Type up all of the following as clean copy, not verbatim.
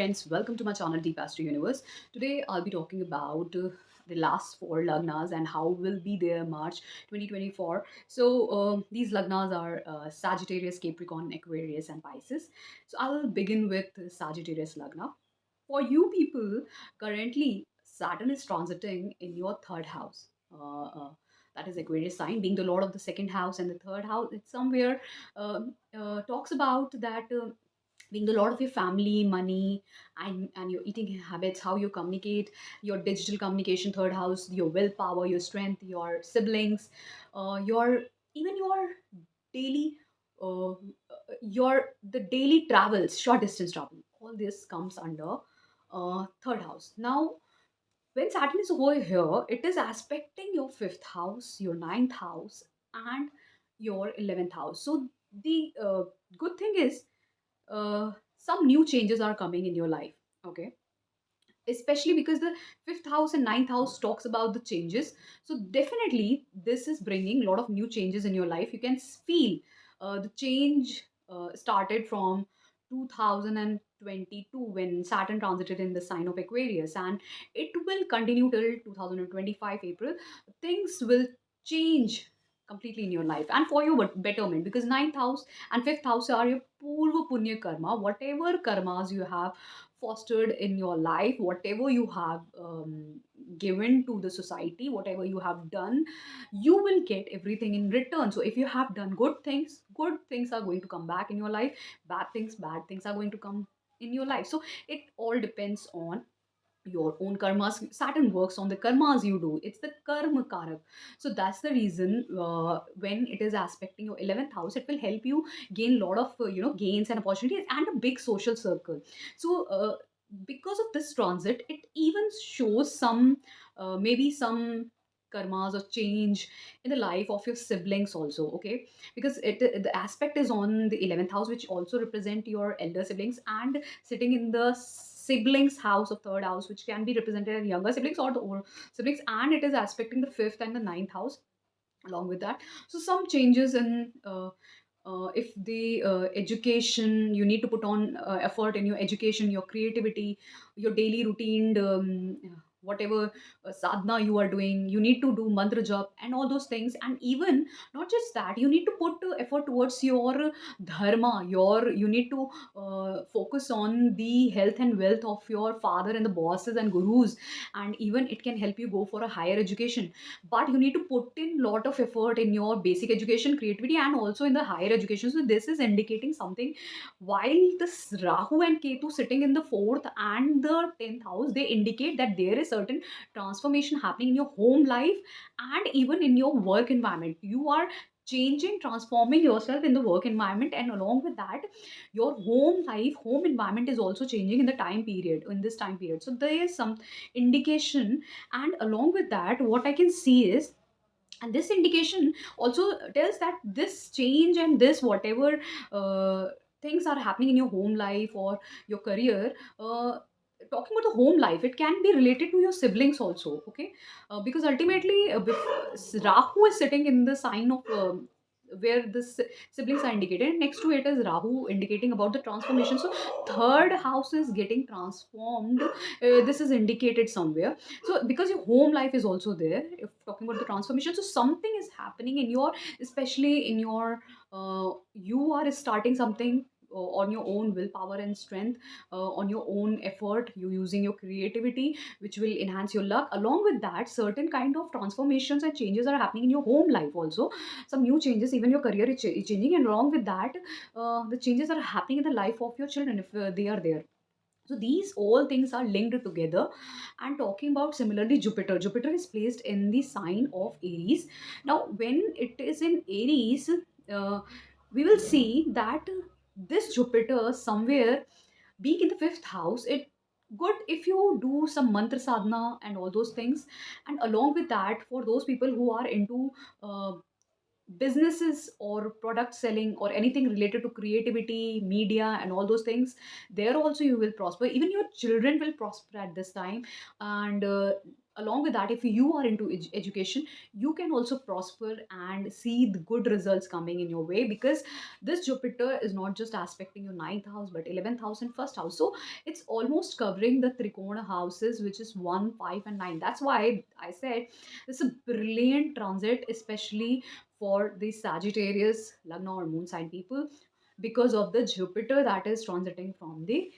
friends, welcome to my channel Deep Astro Universe. Today I'll be talking about the last four lagnas and how will be their March 2024. These lagnas are Sagittarius, Capricorn, Aquarius and Pisces. So I'll begin with Sagittarius lagna. For you people, currently Saturn is transiting in your third house. That is Aquarius sign, being the lord of the second house and the third house. It's somewhere talks about that being the lord of your family, money, and your eating habits, how you communicate, your digital communication, third house, your willpower, your strength, your siblings, your even your daily your the daily travels, short distance travel, all this comes under third house. Now when Saturn is over here, it is aspecting your fifth house, your ninth house, and your 11th house. So the good thing is some new changes are coming in your life. Okay, especially because the fifth house and ninth house talks about the changes. So definitely this is bringing a lot of new changes in your life. You can feel the change started from 2022 when Saturn transited in the sign of Aquarius, and it will continue till 2025 April. Things will change completely in your life and for your betterment, because ninth house and fifth house are your purva punya karma, whatever karmas you have fostered in your life, whatever you have given to the society, whatever you have done, you will get everything in return. So if you have done good things are going to come back in your life. Bad things are going to come in your life. So it all depends on your own karmas. Saturn works on the karmas you do. It's the karma karak. So that's the reason when it is aspecting your 11th house, it will help you gain a lot of gains and opportunities and a big social circle. So because of this transit, it even shows some maybe some karmas or change in the life of your siblings also. Okay, because the aspect is on the 11th house, which also represent your elder siblings, and sitting in the siblings house of third house, which can be represented as younger siblings or the older siblings, and it is aspecting the fifth and the ninth house along with that. So some changes in if the education, you need to put on effort in your education, your creativity, your daily routine, whatever sadhana you are doing, you need to do mantra jap and all those things. And even not just that, you need to put effort towards your dharma, your you need to focus on the health and wealth of your father and the bosses and gurus. And even it can help you go for a higher education, but you need to put in lot of effort in your basic education, creativity, and also in the higher education. So this is indicating something. While this Rahu and Ketu sitting in the fourth and the 10th house, they indicate that there is certain transformation happening in your home life and even in your work environment. You are changing, transforming yourself in the work environment, and along with that your home life, home environment is also changing in the time period, in this time period. So there is some indication. And along with that, what I can see is, and this indication also tells that this change and this whatever uh, things are happening in your home life or your career, talking about the home life, it can be related to your siblings also. Okay, because ultimately Rahu is sitting in the sign of where the siblings are indicated, and next to it is Rahu indicating about the transformation. So third house is getting transformed. This is indicated somewhere. So because your home life is also there, if talking about the transformation, so something is happening in your, especially in your you are starting something on your own willpower and strength, on your own effort, you using your creativity, which will enhance your luck. Along with that, certain kind of transformations and changes are happening in your home life also. Some new changes, even your career is changing, and along with that the changes are happening in the life of your children if they are there. So these all things are linked together. And talking about similarly Jupiter is placed in the sign of Aries. Now when it is in Aries, uh, we will see that this Jupiter somewhere being in the fifth house, it good if you do some mantra sadhana and all those things. And along with that, for those people who are into uh, businesses or product selling or anything related to creativity, media and all those things, there also you will prosper. Even your children will prosper at this time. And along with that, if you are into education, you can also prosper and see the good results coming in your way, because this Jupiter is not just aspecting your ninth house but 11th house and first house. So it's almost covering the trikona houses, which is 1, 5 and 9. That's why I said this is a brilliant transit, especially for the Sagittarius lagna or moon sign people, because of the Jupiter that is transiting from the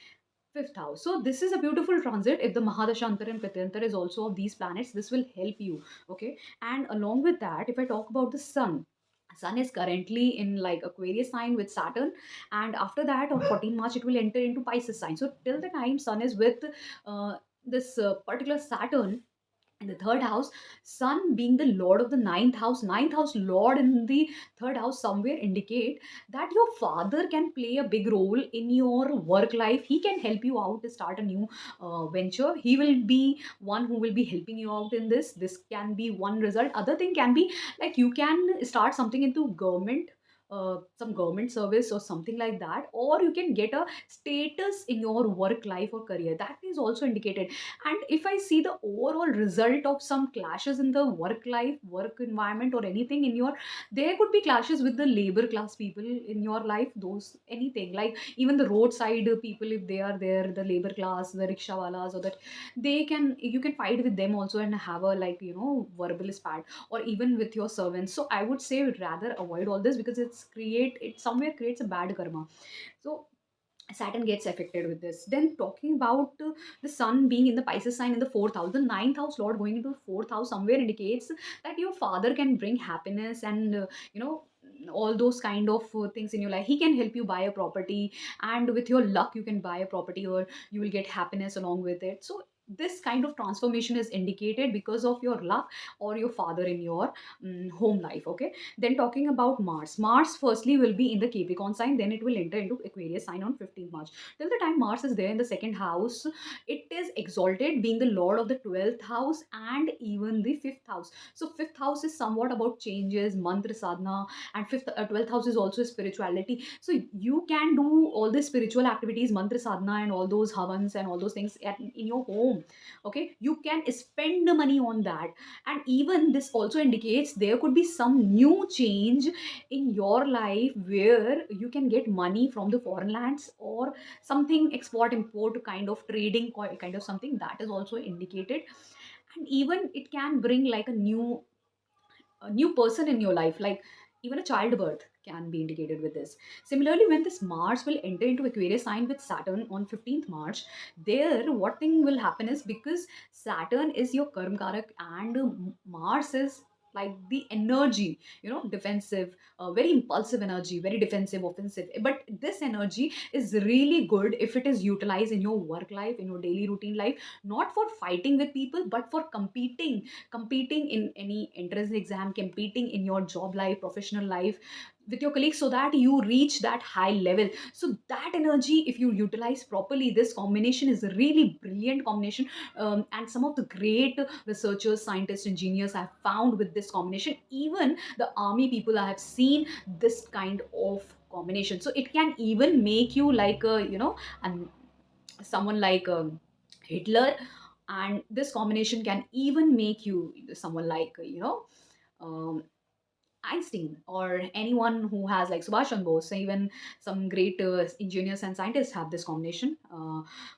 fifth house. So this is a beautiful transit. If the Mahadashantar and Prityantar is also of these planets, this will help you. Okay. And along with that, if I talk about the sun is currently in like Aquarius sign with Saturn, and after that on 14 March it will enter into Pisces sign. So till the time sun is with this particular Saturn in the third house, sun being the lord of the ninth house lord in the third house somewhere indicate that your father can play a big role in your work life. He can help you out to start a new venture. He will be one who will be helping you out in this can be one result. Other thing can be like you can start something into government, some government service or something like that, or you can get a status in your work life or career, that is also indicated. And if I see the overall result of some clashes in the work life, work environment, or anything in your, there could be clashes with the labor class people in your life, those anything like even the roadside people, if they are there, the labor class, the rickshaw walas, or that they can, you can fight with them also and have a like verbal spat, or even with your servants. So I would say rather avoid all this, because it somewhere creates a bad karma. So Saturn gets affected with this. Then talking about the sun being in the Pisces sign in the fourth house, the ninth house lord going into the fourth house somewhere indicates that your father can bring happiness and all those kind of things in your life. He can help you buy a property, and with your luck you can buy a property, or you will get happiness along with it. So this kind of transformation is indicated because of your luck or your father in your home life. Okay. Then talking about Mars. Mars firstly will be in the Capricorn sign, then it will enter into Aquarius sign on 15th March. Till the time Mars is there in the second house, it is exalted, being the lord of the 12th house and even the fifth house. So fifth house is somewhat about changes, mantra sadhana, and 12th house is also spirituality. So you can do all the spiritual activities, mantra sadhana, and all those havans and all those things in your home. Okay, you can spend the money on that. And even this also indicates there could be some new change in your life where you can get money from the foreign lands, or something export import kind of trading kind of something, that is also indicated. And even it can bring like a new person in your life, like even a childbirth can be indicated with this. Similarly, when this Mars will enter into Aquarius sign with Saturn on 15th March, there what thing will happen is, because Saturn is your karma karak and Mars is like the energy, defensive, very impulsive energy, very defensive, offensive. But this energy is really good if it is utilized in your work life, in your daily routine life, not for fighting with people, but for competing in any entrance exam, competing in your job life, professional life with your colleagues, so that you reach that high level. So that energy, if you utilize properly, this combination is a really brilliant combination. And some of the great researchers, scientists, engineers have found with this combination, even the army people, I have seen this kind of combination. So it can even make you like and someone like Hitler. And this combination can even make you someone like um, Einstein, or anyone who has like Subhash Chandra Bose. Even some great engineers and scientists have this combination.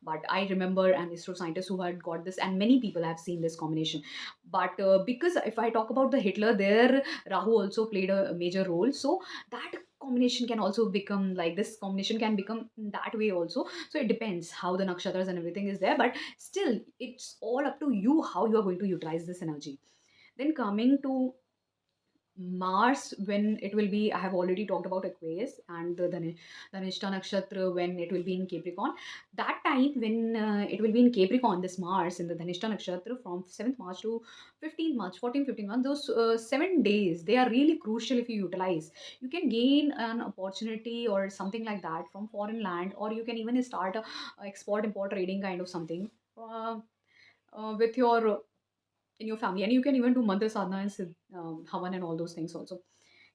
But I remember an ISRO scientist who had got this, and many people have seen this combination. But because if I talk about the Hitler, there Rahu also played a major role. So that combination can also become like, this combination can become that way also. So it depends how the nakshatras and everything is there, but still it's all up to you how you are going to utilize this energy. Then coming to Mars, when it will be, I have already talked about Aquarius, and the Dhanishta Nakshatra when it will be in Capricorn. That time when it will be in Capricorn, this Mars in the Dhanishta Nakshatra from 7th March to 15th March, 14, 15 months, those 7 days, they are really crucial if you utilize. You can gain an opportunity or something like that from foreign land, or you can even start a export import trading kind of something. With your in your family, and you can even do mantra sadhana and havan and all those things also.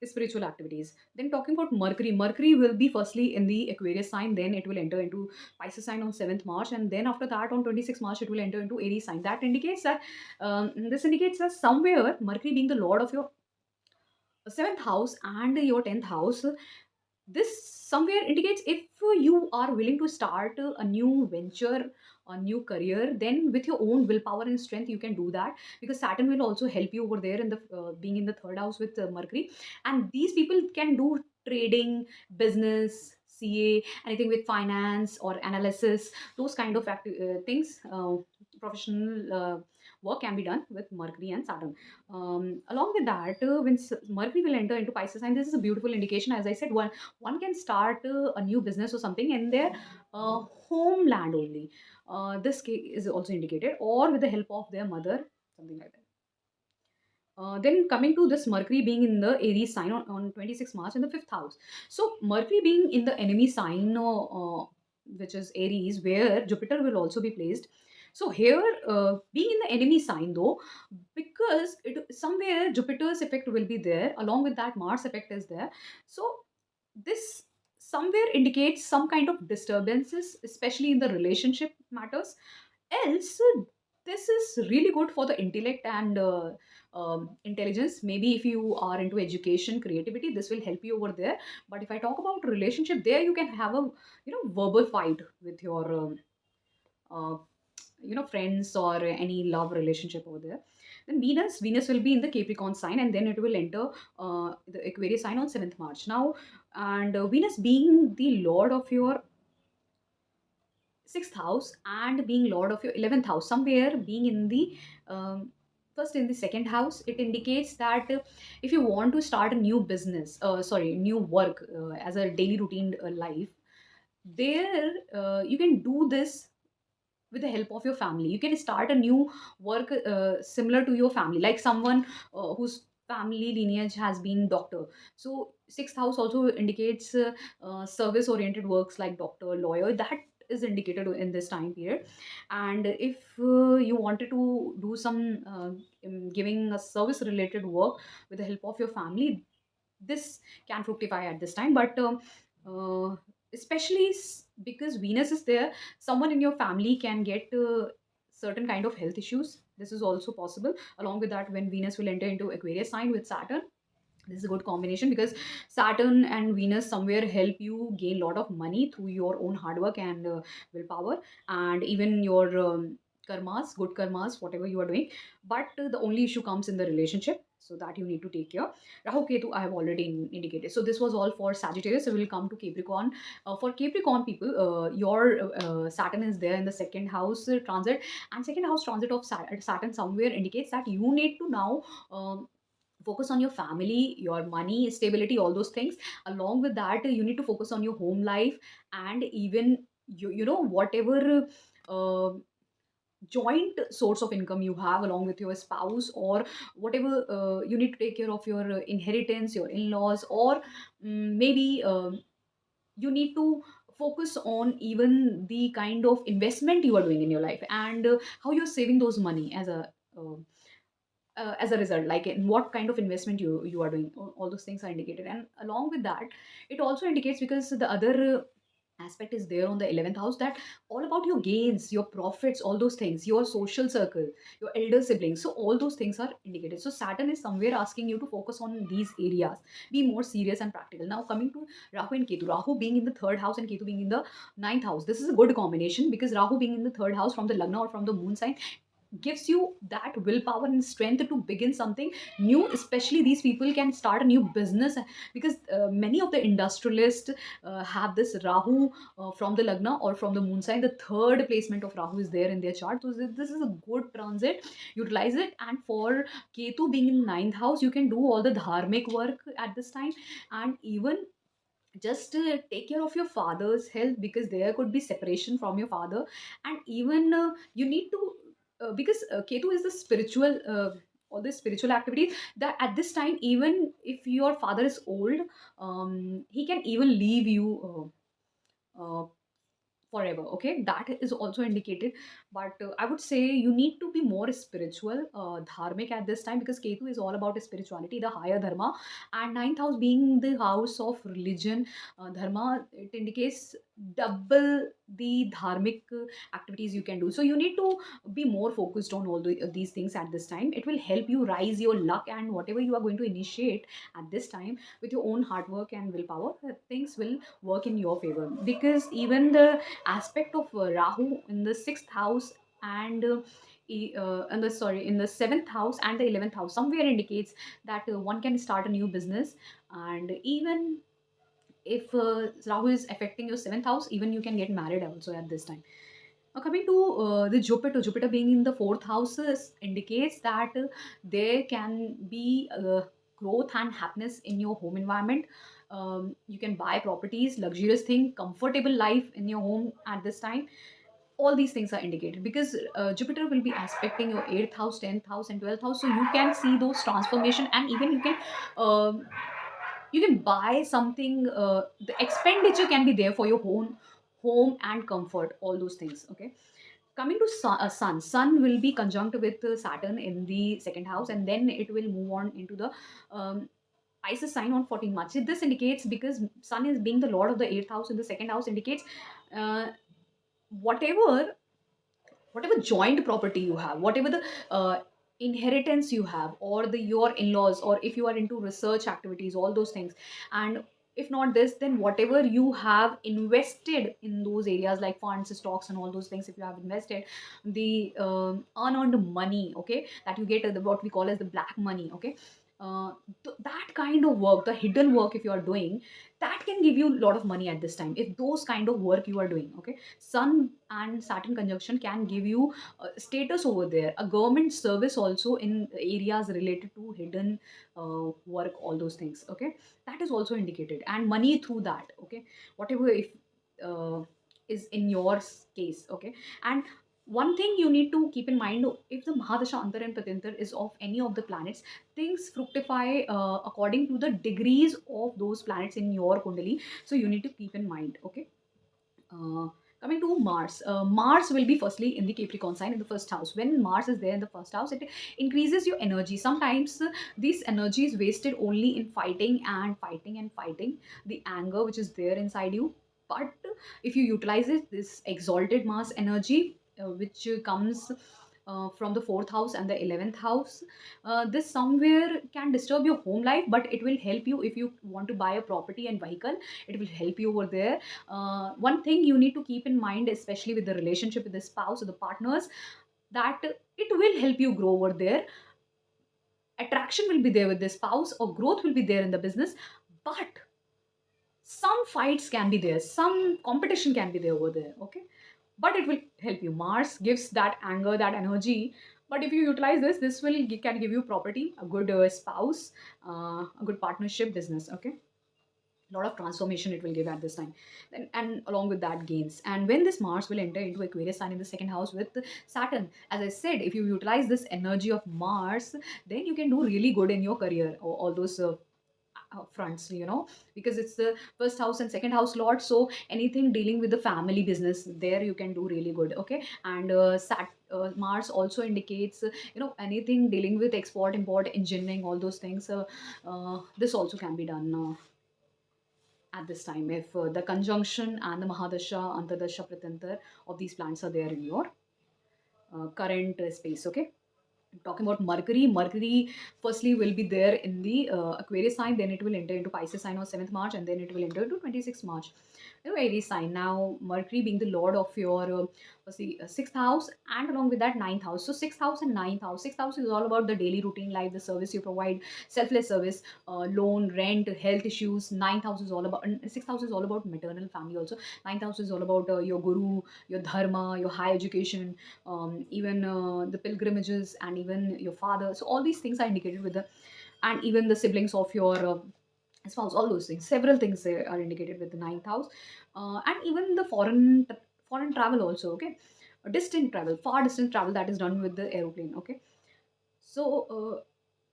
spiritual activities. Then talking about Mercury, Mercury will be firstly in the Aquarius sign, then it will enter into Pisces sign on 7th March, and then after that on 26th March it will enter into Aries sign. That indicates that this indicates that somewhere Mercury being the lord of your seventh house and your 10th house, this somewhere indicates if you are willing to start a new venture, a new career, then with your own willpower and strength you can do that, because Saturn will also help you over there in the being in the third house with Mercury. And these people can do trading, business, CA, anything with finance or analysis, those kind of things, professional work can be done with Mercury and Saturn. Along with that, when Mercury will enter into Pisces sign, this is a beautiful indication. As I said, one can start a new business or something in their homeland only. Is also indicated, or with the help of their mother, something like that. Then coming to this Mercury being in the Aries sign on 26 March in the fifth house. So Mercury being in the enemy sign, which is Aries, where Jupiter will also be placed. So here, being in the enemy sign though, because it somewhere Jupiter's effect will be there, along with that Mars effect is there. So this somewhere indicates some kind of disturbances, especially in the relationship matters. Else, this is really good for the intellect and intelligence. Maybe if you are into education, creativity, this will help you over there. But if I talk about relationship, there you can have a verbal fight with your uh, friends or any love relationship over there. Then Venus will be in the Capricorn sign, and then it will enter the Aquarius sign on 7th March. Now, and Venus being the lord of your sixth house and being lord of your 11th house, somewhere being in the first in the second house, it indicates that if you want to start a new business, sorry, new work as a daily routine life, there you can do this with the help of your family. You can start a new work similar to your family, like someone whose family lineage has been doctor. So sixth house also indicates service oriented works like doctor, lawyer, that is indicated in this time period. And if you wanted to do some giving a service related work with the help of your family, this can fructify at this time. But uh, especially because Venus is there, someone in your family can get certain kind of health issues. This is also possible. Along with that, when Venus will enter into Aquarius sign with Saturn, this is a good combination, because Saturn and Venus somewhere help you gain a lot of money through your own hard work and willpower, and even your karmas, good karmas, whatever you are doing. But the only issue comes in the relationship, so that you need to take care. Rahu Ketu I have already indicated. So this was all for Sagittarius. So we'll come to Capricorn. For Capricorn people, your Saturn is there in the second house transit, and second house transit of Saturn somewhere indicates that you need to now focus on your family, your money stability, all those things. Along with that, you need to focus on your home life, and even whatever uh, joint source of income you have along with your spouse, or whatever you need to take care of your inheritance, your in-laws, or maybe you need to focus on even the kind of investment you are doing in your life, and how you're saving those money uh, as a result, like in what kind of investment you are doing. All those things are indicated. And along with that, it also indicates, because the other aspect is there on the 11th house, that all about your gains, your profits, all those things, your social circle, your elder siblings, so all those things are indicated. So Saturn is somewhere asking you to focus on these areas, be more serious and practical. Now coming to Rahu and Ketu, Rahu being in the third house and Ketu being in the ninth house, this is a good combination, because Rahu being in the third house from the lagna or from the moon sign gives you that willpower and strength to begin something new. Especially these people can start a new business, because many of the industrialists have this Rahu from the lagna or from the moon sign. The third placement of Rahu is there in their chart, so this is a good transit. Utilize it. And for Ketu being in ninth house, you can do all the dharmic work at this time, and even just take care of your father's health, because there could be separation from your father. And even you need to because Ketu is the spiritual all the spiritual activities, that at this time, even if your father is old, he can even leave you uh, forever. Okay, that is also indicated. But I would say you need to be more spiritual, dharmic at this time, because Ketu is all about spirituality, the higher dharma. And ninth house being the house of religion, dharma, it indicates double the dharmic activities you can do. So you need to be more focused on all these things at this time. It will help you rise your luck, and whatever you are going to initiate at this time with your own hard work and willpower, things will work in your favor. Because even the aspect of Rahu in the sixth house and in the sorry in the seventh house and the 11th house somewhere indicates that one can start a new business. And even if Rahu is affecting your seventh house, even you can get married also at this time. Now, coming to the Jupiter being in the fourth house indicates that there can be growth and happiness in your home environment. You can buy properties, luxurious thing, comfortable life in your home at this time. All these things are indicated because Jupiter will be aspecting your 8th house, 10th house, and 12th house. So you can see those transformation, and even um you can buy something. The expenditure can be there for your own home and comfort, all those things. Okay, coming to sun will be conjunct with Saturn in the second house, and then it will move on into the Pisces sign on 14 March. This indicates, because sun is being the lord of the 8th house in the second house, indicates uh, whatever whatever joint property you have, whatever the inheritance you have, or the your in-laws, or if you are into research activities, all those things. And if not this, then whatever you have invested in those areas like funds, stocks, and all those things, if you have invested the unearned money, okay, that you get, what we call as the black money. Okay, that kind of work, the hidden work, if you are doing, that can give you a lot of money at this time, if those kind of work you are doing. Okay, sun and Saturn conjunction can give you status over there, a government service also in areas related to hidden work, all those things. Okay, that is also indicated, and money through that. Okay, whatever, if uh, is in your case. Okay, and one thing you need to keep in mind, if the Mahadasha Antar and Pratintar is of any of the planets, things fructify according to the degrees of those planets in your kundali. So you need to keep in mind. Okay, uh, coming to Mars, Mars will be firstly in the Capricorn sign in the first house. When Mars is there in the first house, it increases your energy. Sometimes this energy is wasted only in fighting and fighting and fighting, the anger which is there inside you. But if you utilize it, this exalted Mars energy, which comes from the fourth house and the 11th house, this somewhere can disturb your home life, but it will help you if you want to buy a property and vehicle. It will help you over there. One thing you need to keep in mind, especially with the relationship with the spouse or the partners, that it will help you grow over there. Attraction will be there with the spouse, or growth will be there in the business. But some fights can be there, some competition can be there over there. Okay, but it will help you. Mars gives that anger, that energy. But if you utilize this will can give you property, a good spouse, a good partnership, business. Okay, lot of transformation it will give at this time. And along with that, gains. And when this Mars will enter into Aquarius sign in the second house with Saturn, as I said, if you utilize this energy of Mars, then you can do really good in your career, or all those fronts, because it's the first house and second house lord. So anything dealing with the family business, there you can do really good. Okay, and Mars also indicates anything dealing with export, import, engineering, all those things. This also can be done at this time, if the conjunction and the Mahadasha, Antardasha, Pratantar of these plants are there in your current space. Okay, talking about Mercury firstly will be there in the Aquarius sign, then it will enter into Pisces sign on 7th March, and then it will enter into 26th March. Aries sign. Now Mercury being the lord of your sixth house, and along with that, ninth house. So sixth house and ninth house. Sixth house is all about the daily routine life, the service you provide, selfless service, loan, rent, health issues. Ninth house is all about, and sixth house is all about maternal family also. Ninth house is all about your guru, your dharma, your high education, even the pilgrimages, and even your father. So all these things are indicated with the, and even the siblings of your spouse, all those things. Several things are indicated with the ninth house, and even the foreign travel also. Okay, distant travel, far distant travel, that is done with the aeroplane. Okay, so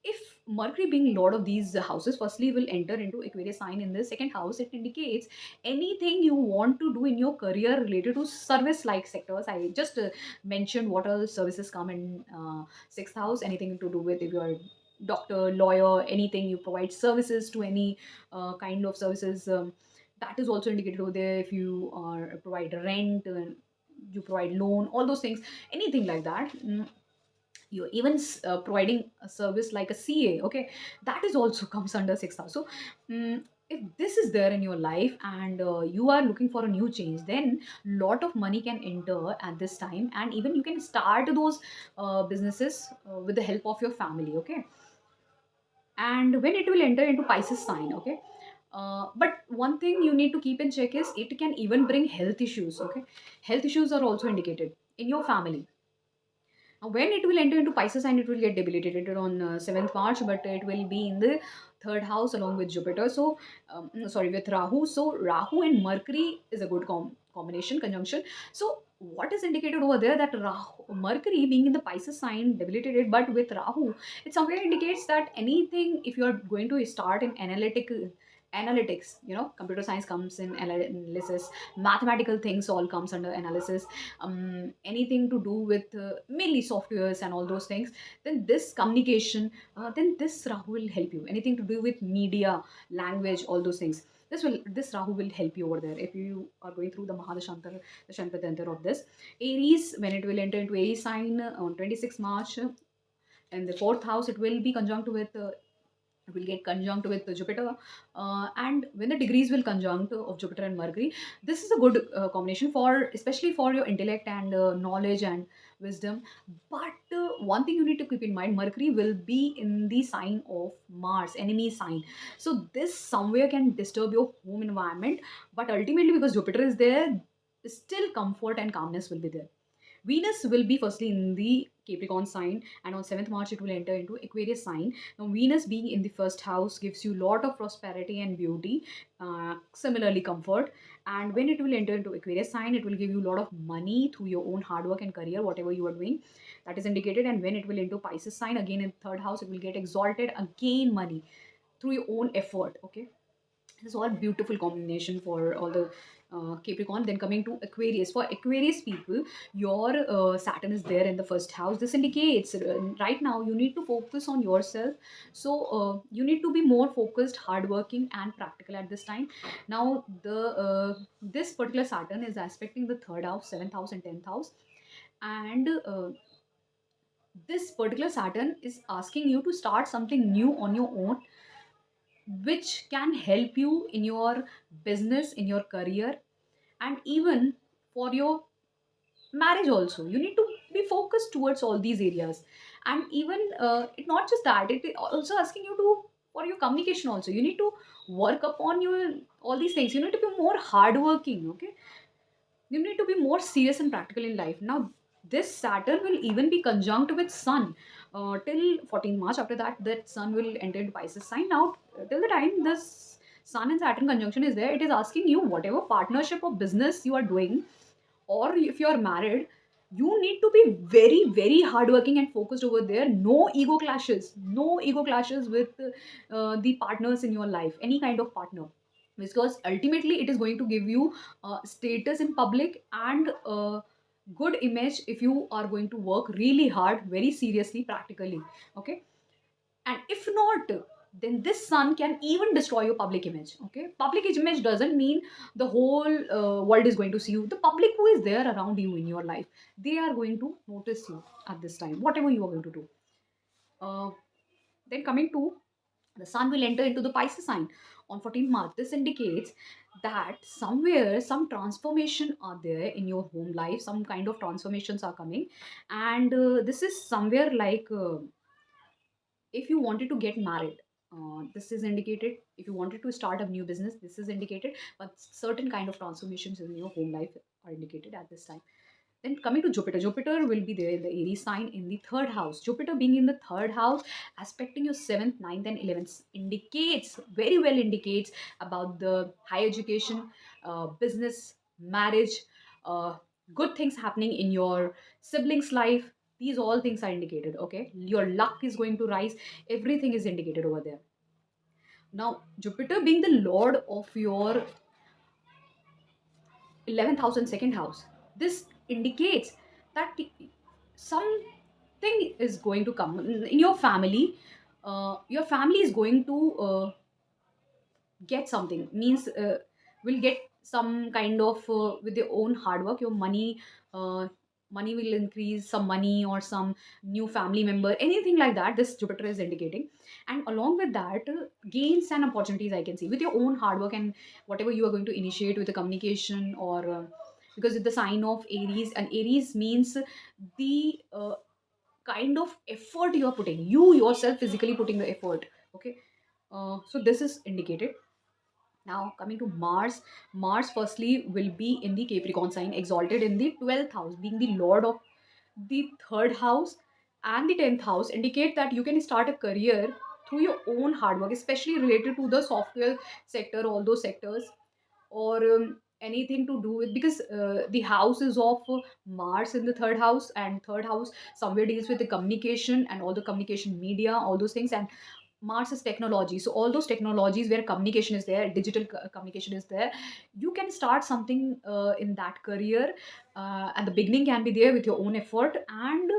if Mercury being lord of these houses, firstly will enter into Aquarius sign in the second house. It indicates anything you want to do in your career related to service like sectors. I just mentioned what all services come in sixth house. Anything to do with, if you're doctor, lawyer, anything you provide services to, any kind of services, that is also indicated over there. If you are provide rent, you provide loan, all those things, anything like that. You're even providing a service like a CA, okay, that is also comes under sixth house. So if this is there in your life, and you are looking for a new change, then lot of money can enter at this time, and even you can start those businesses with the help of your family, okay. And when it will enter into Pisces sign, okay, but one thing you need to keep in check is it can even bring health issues, okay. Health issues are also indicated in your family. When it will enter into Pisces and it will get debilitated on 7th March, but it will be in the third house along with Jupiter. So, sorry, with Rahu. So, Rahu and Mercury is a good combination, conjunction. So, what is indicated over there, that Mercury being in the Pisces sign debilitated, but with Rahu, it somewhere indicates that anything, if you are going to start in analytics, computer science comes in analysis, mathematical things all comes under analysis, anything to do with mainly softwares and all those things, then this communication, then this Rahu will help you. Anything to do with media, language, all those things, this Rahu will help you over there. If you are going through the Mahadashantar, the Shantatantar of this Aries, when it will enter into Aries sign on 26 March, in the fourth house, it will be conjunct with it will get conjunct with Jupiter, and when the degrees will conjunct of Jupiter and Mercury, this is a good combination for, especially for your intellect and knowledge and wisdom. But one thing you need to keep in mind, Mercury will be in the sign of Mars, enemy sign. So this somewhere can disturb your home environment, but ultimately because Jupiter is there, still comfort and calmness will be there. Venus will be firstly in the Capricorn sign, and on 7th March it will enter into Aquarius sign. Now, Venus being in the first house gives you lot of prosperity and beauty, similarly comfort. And when it will enter into Aquarius sign, it will give you a lot of money through your own hard work and career, whatever you are doing. That is indicated. And when it will into Pisces sign, again in third house, it will get exalted, again money through your own effort. Okay, this is all beautiful combination for all the Capricorn. Then coming to Aquarius, for Aquarius people, your Saturn is there in the first house. This indicates right now you need to focus on yourself. So you need to be more focused, hardworking, and practical at this time. Now the this particular Saturn is aspecting the third house, seventh house, and 10th house, and this particular Saturn is asking you to start something new on your own, which can help you in your business, in your career, and even for your marriage also. You need to be focused towards all these areas. And even it not just that, it also asking you to, for your communication also, you need to work upon your all these things. You need to be more hardworking, okay. You need to be more serious and practical in life. Now this Saturn will even be conjunct with Sun till 14 March. After that, that Sun will enter into Pisces sign. Now till the time this Sun and Saturn conjunction is there, it is asking you, whatever partnership or business you are doing, or if you are married, you need to be very very hardworking and focused over there. No ego clashes, no ego clashes with the partners in your life, any kind of partner, because ultimately it is going to give you status in public and good image if you are going to work really hard, very seriously, practically, okay. And if not, then this Sun can even destroy your public image, okay. Public image doesn't mean the whole world is going to see you. The public who is there around you in your life, they are going to notice you at this time, whatever you are going to do. uh, then coming to the Sun will enter into the Pisces sign on 14th March. This indicates that somewhere some transformation are there in your home life, some kind of transformations are coming. And this is somewhere like if you wanted to get married, this is indicated. If you wanted to start a new business, this is indicated. But certain kind of transformations in your home life are indicated at this time. Then coming to Jupiter, Jupiter will be there in the Aries sign in the third house. Jupiter being in the third house, aspecting your seventh, ninth, and 11th, indicates, very well indicates about the higher education, business, marriage, uh, good things happening in your siblings' life, These all things are indicated. Okay, your luck is going to rise. Everything is indicated over there. Now, Jupiter being the lord of your 11th house and second house, this indicates that something is going to come in your family. Your family is going to get something, means will get some kind of with your own hard work. Your uh, money will increase, some money or some new family member, anything like that, this Jupiter is indicating. And along with that, gains and opportunities I can see with your own hard work, and whatever you are going to initiate with the communication, or because it's the sign of Aries, and Aries means the kind of effort you are putting, you yourself physically putting the effort. Okay, so this is indicated. Now, coming to Mars, Mars firstly will be in the Capricorn sign, exalted in the 12th house, being the lord of the third house and the 10th house, indicate that you can start a career through your own hard work, especially related to the software sector, all those sectors, or anything to do with, because the house is of Mars in the third house, and third house somewhere deals with the communication and all the communication media, all those things. And Mars is technology. So all those technologies where communication is there, digital communication is there, you can start something in that career. And the beginning can be there with your own effort, and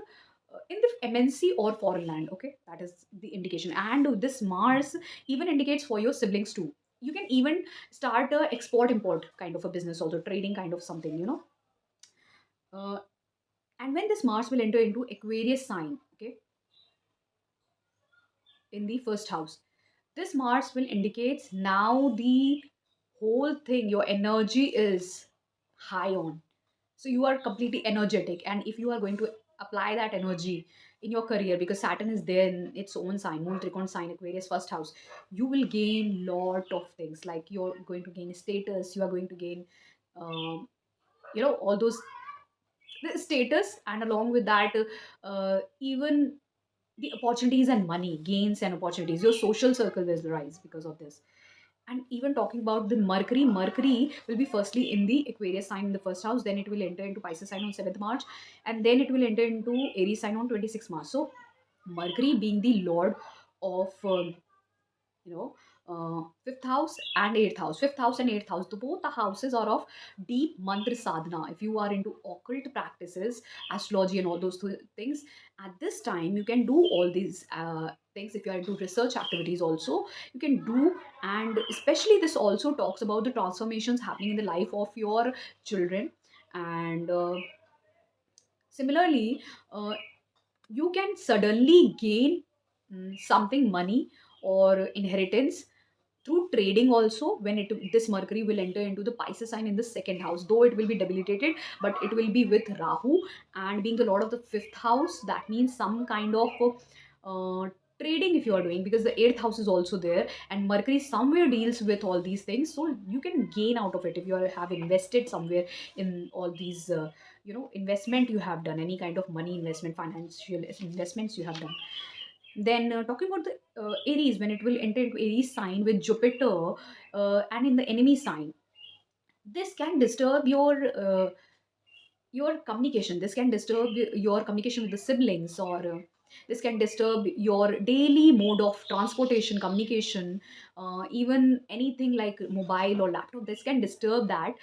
in the MNC or foreign land. Okay, that is the indication. And this Mars even indicates for your siblings too. You can even start a export import kind of a business, also trading kind of something, Uh, and when this Mars will enter into Aquarius sign, okay, in the first house, this Mars will indicate now the whole thing, your energy is high on. So you are completely energetic. And if you are going to apply that energy in your career, because Saturn is there in its own sign, moon Trikon sign, Aquarius first house, you will gain lot of things. Like you're going to gain status, you are going to gain, um, all those the status, and along with that, even the opportunities and money gains and opportunities, your social circle will rise because of this. And even talking about the Mercury will be firstly in the Aquarius sign in the first house, then it will enter into Pisces sign on 7th March, and then it will enter into Aries sign on 26th March. So Mercury being the lord of you know fifth house and eighth house, fifth house and eighth house, the both the houses are of deep mantra sadhana. If you are into occult practices, astrology and all those things, at this time you can do all these things. If you are into research activities also, you can do. And especially this also talks about the transformations happening in the life of your children. And similarly, uh, you can suddenly gain something, money or inheritance, through trading also, when this Mercury will enter into the Pisces sign in the second house, though it will be debilitated, but it will be with Rahu. And being the lord of the fifth house, that means some kind of uh, trading if you are doing, because the eighth house is also there, and Mercury somewhere deals with all these things, so you can gain out of it if you have invested somewhere in all these investment you have done, any kind of money investment, financial investments you have done. Then talking about the Aries, when it will enter into Aries sign with Jupiter and in the enemy sign, this can disturb your communication. This can disturb your communication with the siblings, or this can disturb your daily mode of transportation, communication, even anything like mobile or laptop. This can disturb that.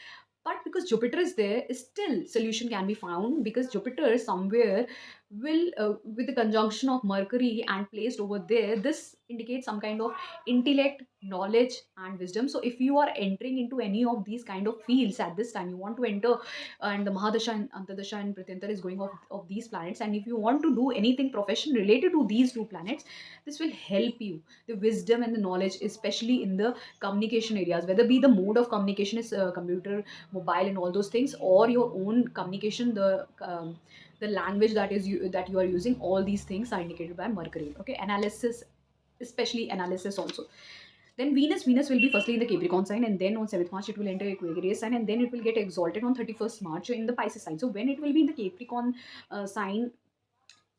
But because Jupiter is there, still solution can be found, because Jupiter somewhere will with the conjunction of Mercury and placed over there, this indicates some kind of intellect, knowledge and wisdom. So if you are entering into any of these kind of fields at this time, you want to enter, and the Mahadasha and Antardasha and Prityantar is going off of these planets, and if you want to do anything profession related to these two planets, this will help you, the wisdom and the knowledge, especially in the communication areas, whether be the mode of communication is computer, mobile and all those things, or your own communication, the language that you are using, all these things are indicated by Mercury. Okay, analysis, especially analysis also. Then Venus will be firstly in the Capricorn sign, and then on 7th March it will enter Aquarius sign, and then it will get exalted on 31st March in the Pisces sign. So when it will be in the Capricorn sign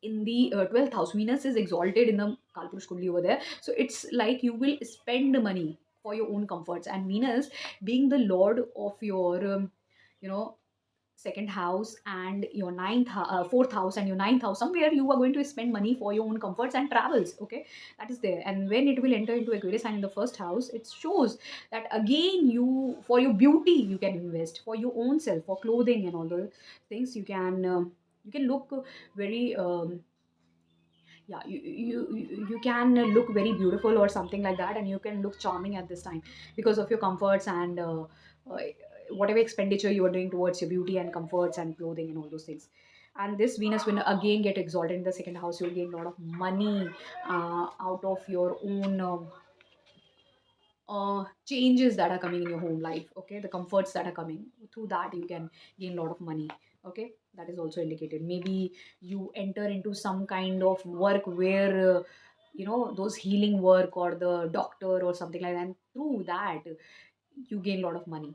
in the 12th house, Venus is exalted in the Kalpurush Kundli over there. So it's like you will spend money for your own comforts, and Venus being the lord of your you know second house and your fourth house and your ninth house, somewhere you are going to spend money for your own comforts and travels. Okay, that is there. And when it will enter into Aquarius sign in the first house, it shows that again, you, for your beauty you can invest, for your own self, for clothing and all the things, you can look very yeah, you can look very beautiful or something like that, and you can look charming at this time because of your comforts and uh, whatever expenditure you are doing towards your beauty and comforts and clothing and all those things. And this Venus will again get exalted in the second house. You'll gain a lot of money out of your own changes that are coming in your home life. Okay, the comforts that are coming through that, you can gain a lot of money. Okay, that is also indicated. Maybe you enter into some kind of work where those healing work or the doctor or something like that, and through that you gain a lot of money.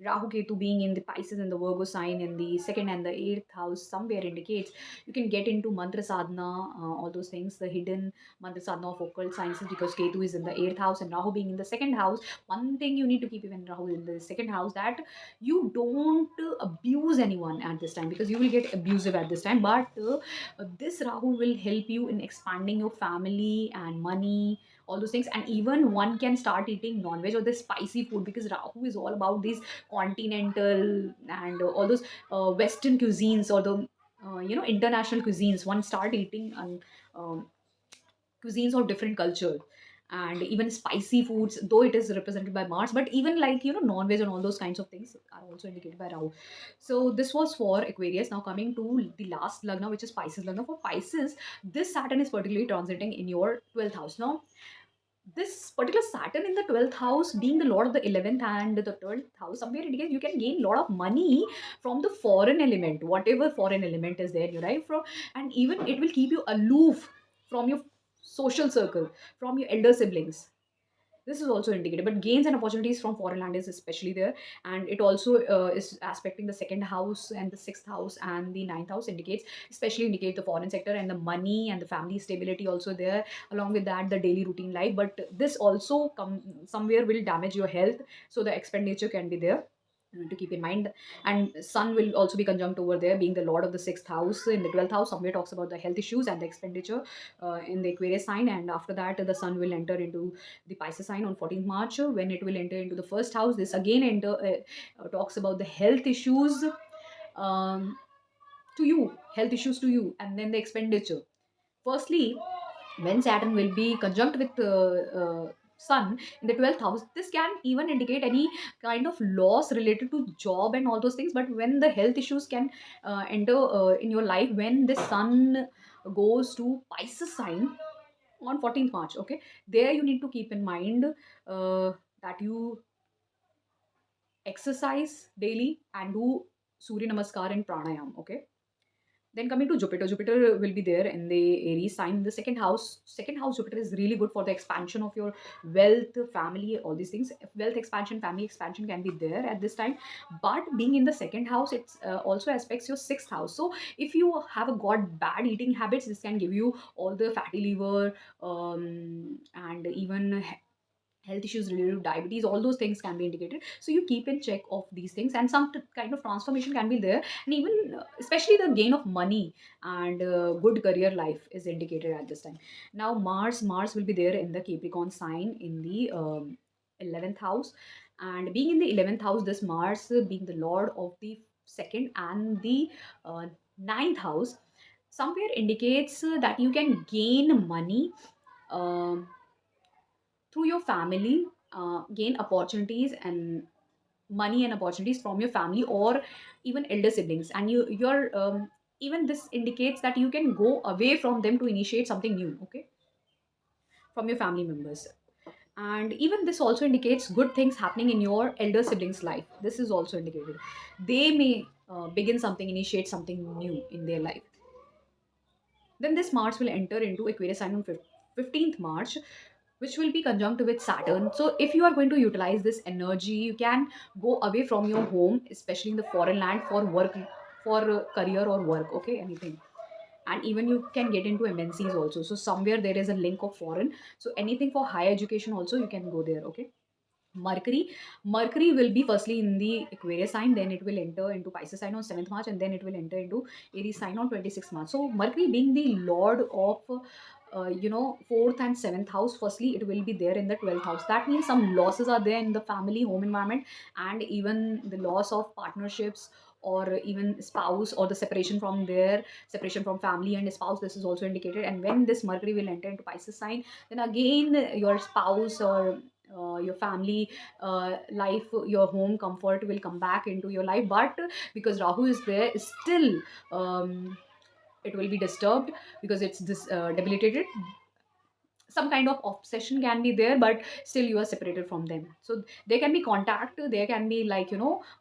Rahu Ketu being in the Pisces and the Virgo sign in the second and the eighth house somewhere indicates you can get into mantra sadhana, all those things, the hidden mantra sadhana of occult sciences, because Ketu is in the eighth house and Rahu being in the second house. One thing you need to keep when Rahu is in the second house, that you don't abuse anyone at this time, because you will get abusive at this time. But this Rahu will help you in expanding your family and money, all those things. And even one can start eating non-veg or the spicy food, because Rahu is all about these continental and all those western cuisines, or the international cuisines. One start eating um, cuisines of different culture, and even spicy foods, though it is represented by Mars, but even like non-veg and all those kinds of things are also indicated by Rahu. So this was for Aquarius. Now coming to the last lagna, which is Pisces lagna. For Pisces, this Saturn is particularly transiting in your 12th house. Now this particular Saturn in the 12th house, being the lord of the 11th and the 12th house, somewhere indicates you can gain a lot of money from the foreign element, whatever foreign element is there, you right from. And even it will keep you aloof from your social circle, from your elder siblings. This is also indicated, but gains and opportunities from foreign land is especially there. And it also is aspecting the second house and the sixth house and the ninth house, indicates, especially indicate the foreign sector and the money and the family stability also there. Along with that, the daily routine life, but this also somewhere will damage your health, so the expenditure can be there to keep in mind. And sun will also be conjunct over there, being the lord of the sixth house in the 12th house, somewhere talks about the health issues and the expenditure in the Aquarius sign. And after that, the sun will enter into the Pisces sign on 14th March, when it will enter into the first house. This again talks about the health issues um, health issues to you, and then the expenditure. Firstly, when Saturn will be conjunct with Sun in the 12th house, this can even indicate any kind of loss related to job and all those things. But when the health issues can enter in your life, when the Sun goes to Pisces sign on 14th March, okay, there you need to keep in mind that you exercise daily and do Surya Namaskar and Pranayam, okay. Then coming to Jupiter, Jupiter will be there in the Aries sign in the second house. Second house Jupiter is really good for the expansion of your wealth, family, all these things. Wealth expansion, family expansion can be there at this time. But being in the second house, it's also aspects your sixth house. So if you have a got bad eating habits, this can give you all the fatty liver, and even health issues related to diabetes. All those things can be indicated, so you keep in check of these things, and some kind of transformation can be there. And even especially the gain of money and good career life is indicated at this time. Now Mars will be there in the Capricorn sign in the 11th house. And being in the 11th house, this Mars being the lord of the second and the uh, ninth house, somewhere indicates that you can gain money um, through your family, gain opportunities and money and opportunities from your family or even elder siblings. And your even this indicates that you can go away from them to initiate something new, okay, from your family members. And even this also indicates good things happening in your elder siblings life. This is also indicated, they may begin something, initiate something new in their life. Then this Mars will enter into Aquarius sign on 15th March, which will be conjunct with Saturn. So if you are going to utilize this energy, you can go away from your home, especially in the foreign land, for work, for career or work, okay, anything. And even you can get into MNCs also. So somewhere there is a link of foreign. So anything for higher education also, you can go there, okay. Mercury will be firstly in the Aquarius sign, then it will enter into Pisces sign on 7th March, and then it will enter into Aries sign on 26th March. So Mercury being the lord of fourth and seventh house, firstly it will be there in the 12th house. That means some losses are there in the family home environment, and even the loss of partnerships, or even spouse, or the separation from family and spouse. This is also indicated. And when this Mercury will enter into Pisces sign, then again your spouse, or your family life, your home comfort will come back into your life. But because Rahu is there, still it will be disturbed, because it's this debilitated. Some kind of obsession can be there, but still you are separated from them. So there can be contact, there can be, like,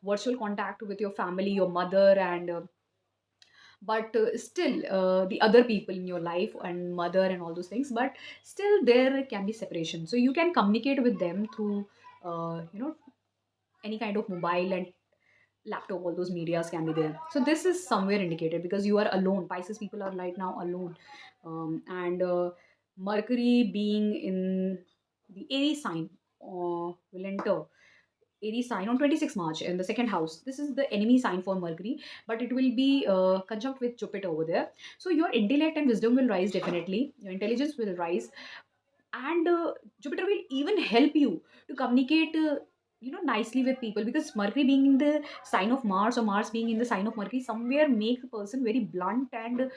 virtual contact with your family, your mother, and but still the other people in your life, and mother and all those things, but still there can be separation. So you can communicate with them through any kind of mobile and laptop. All those medias can be there. So this is somewhere indicated, because you are alone. Pisces people are right now alone. And Mercury being in the Aries sign will enter Aries sign on 26 March in the second house. This is the enemy sign for Mercury, but it will be conjunct with Jupiter over there. So your intellect and wisdom will rise definitely. Your intelligence will rise, and Jupiter will even help you to communicate nicely with people, because Mercury being in the sign of Mars, or Mars being in the sign of Mercury, somewhere make a person very blunt and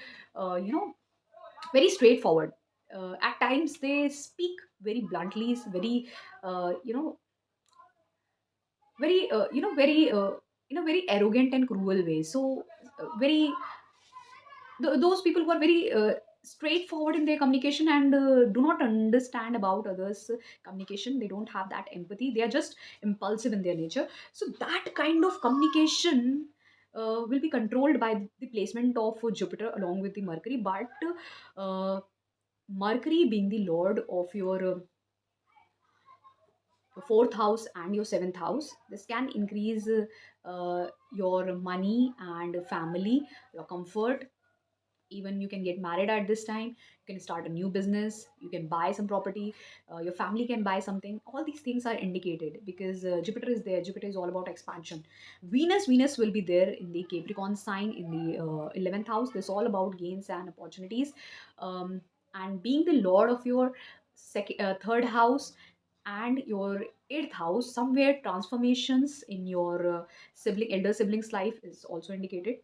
very straightforward. At times they speak very bluntly, very uh, you know very in a very arrogant and cruel way. So very those people who are very straightforward in their communication, and do not understand about others communication. They don't have that empathy, they are just impulsive in their nature. So that kind of communication will be controlled by the placement of Jupiter along with the Mercury. But uh, Mercury being the lord of your fourth house and your seventh house, this can increase your money and family, your comfort. Even you can get married at this time, you can start a new business, you can buy some property, your family can buy something. All these things are indicated, because Jupiter is there. Jupiter is all about expansion. Venus will be there in the Capricorn sign in the 11th house. This is all about gains and opportunities. And being the lord of your third house and your eighth house, somewhere transformations in your elder siblings life is also indicated,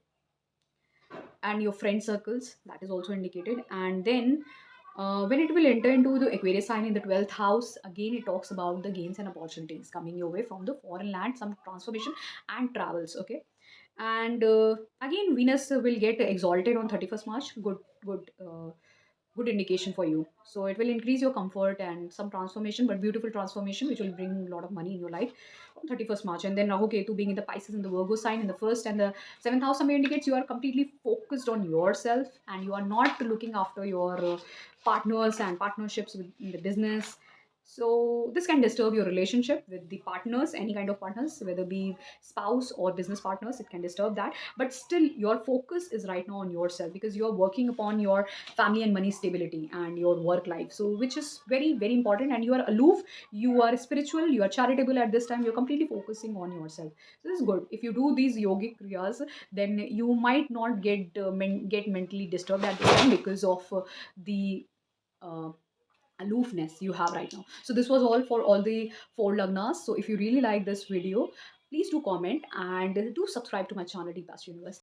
and your friend circles, that is also indicated. And then when it will enter into the Aquarius sign in the 12th house, again it talks about the gains and opportunities coming your way from the foreign land, some transformation and travels. Okay. And again Venus will get exalted on 31st March. Good indication for you. So it will increase your comfort and some transformation, but beautiful transformation, which will bring a lot of money in your life on 31st March. And then Rahu Ketu being in the Pisces and the Virgo sign in the first and the seventh house, somewhere indicates you are completely focused on yourself, and you are not looking after your partners and partnerships in the business. So this can disturb your relationship with the partners, any kind of partners, whether be spouse or business partners. It can disturb that, but still your focus is right now on yourself, because you are working upon your family and money stability and your work life, so which is very very important. And you are aloof, you are spiritual, you are charitable. At this time you're completely focusing on yourself. So this is good. If you do these yogic kriyas, then you might not get mentally disturbed at this time, because of the uh, aloofness you have right now. So this was all for all the four lagnas. So if you really like this video, please do comment and do subscribe to my channel, Deep Past Universe.